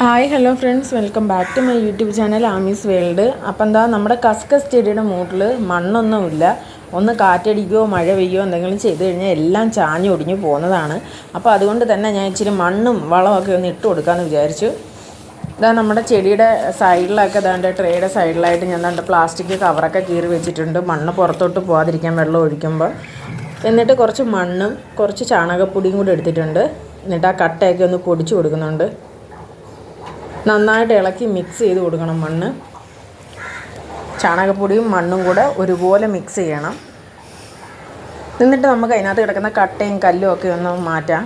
Hi hello friends, welcome back to my YouTube channel ആമീസ് world. അപ്പം എന്താ നമ്മുടെ കസ്കസ് ചെടിയുടെ മൂട്ടിൽ മണ്ണൊന്നുമില്ല. ഒന്ന് കാറ്റടിക്കുകയോ മഴ പെയ്യുകയോ എന്തെങ്കിലും ചെയ്ത് കഴിഞ്ഞാൽ എല്ലാം ചാഞ്ഞ് ഒടിഞ്ഞു പോകുന്നതാണ്. അപ്പോൾ അതുകൊണ്ട് തന്നെ ഞാൻ ഇച്ചിരി മണ്ണും വളമൊക്കെ ഒന്ന് ഇട്ട് കൊടുക്കാമെന്ന് വിചാരിച്ചു. ഇതാ നമ്മുടെ ചെടിയുടെ സൈഡിലൊക്കെ ഇതാണ്ട് ട്രേയുടെ സൈഡിലായിട്ട് ഞാൻ ദാണ്ട് പ്ലാസ്റ്റിക് കവറൊക്കെ കീറി വെച്ചിട്ടുണ്ട്, മണ്ണ് പുറത്തോട്ട് പോകാതിരിക്കാൻ വെള്ളം ഒഴിക്കുമ്പോൾ. എന്നിട്ട് കുറച്ച് മണ്ണും കുറച്ച് ചാണകപ്പൊടിയും കൂടി എടുത്തിട്ടുണ്ട്. എന്നിട്ട് ആ കട്ടയൊക്കെ ഒന്ന് പൊടിച്ച് കൊടുക്കുന്നുണ്ട്. നന്നായിട്ട് ഇളക്കി മിക്സ് ചെയ്ത് കൊടുക്കണം. മണ്ണ് ചാണകപ്പൊടിയും മണ്ണും കൂടെ ഒരുപോലെ മിക്സ് ചെയ്യണം. എന്നിട്ട് നമുക്ക് അതിനകത്ത് കിടക്കുന്ന കട്ടയും കല്ലും ഒക്കെ ഒന്ന് മാറ്റാം.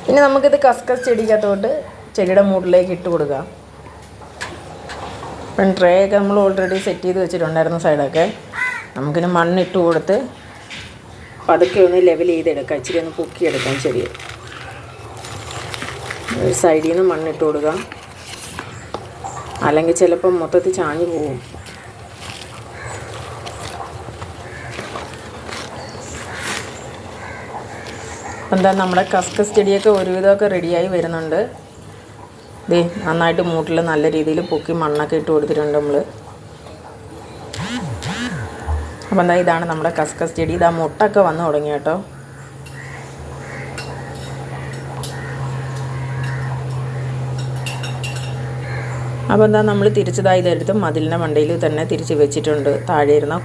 ഇനി നമുക്കിത് കസ്കസ് ചെടിക്കകത്തോട്ട് ചെടിയുടെ മൂട്ടിലേക്ക് ഇട്ട് കൊടുക്കാം. ഇപ്പം ട്രേ ഒക്കെ നമ്മൾ ഓൾറെഡി സെറ്റ് ചെയ്ത് വെച്ചിട്ടുണ്ടായിരുന്ന സൈഡൊക്കെ നമുക്കിനി മണ്ണിട്ട് കൊടുത്ത് പതുക്കെ ഒന്ന് ലെവൽ ചെയ്തെടുക്കാം. ഇച്ചിരി ഒന്ന് പൊക്കിയെടുക്കാം ചെടിയെ. ഒരു സൈഡിൽ നിന്ന് മണ്ണിട്ട് കൊടുക്കാം, അല്ലെങ്കിൽ ചിലപ്പം മൊത്തത്തിൽ ചാഞ്ഞു പോകും. എന്താ നമ്മുടെ കസ്കസ് ചെടിയൊക്കെ ഒരുവിധമൊക്കെ റെഡിയായി വരുന്നുണ്ട്. ദേ നന്നായിട്ട് മൂട്ടിൽ നല്ല രീതിയിൽ പൊക്കി മണ്ണൊക്കെ ഇട്ട് കൊടുത്തിട്ടുണ്ട് നമ്മൾ. അപ്പം എന്താ ഇതാണ് നമ്മുടെ കസ്കസ് ചെടി. ഇതാ മുട്ടൊക്കെ വന്ന് തുടങ്ങി കേട്ടോ. അപ്പോൾ എന്താ നമ്മൾ തിരിച്ചതായി ഇതെടുത്ത് മതിലിൻ്റെ മണ്ടയിൽ തന്നെ തിരിച്ച് വെച്ചിട്ടുണ്ട്. താഴെ ഇരുന്ന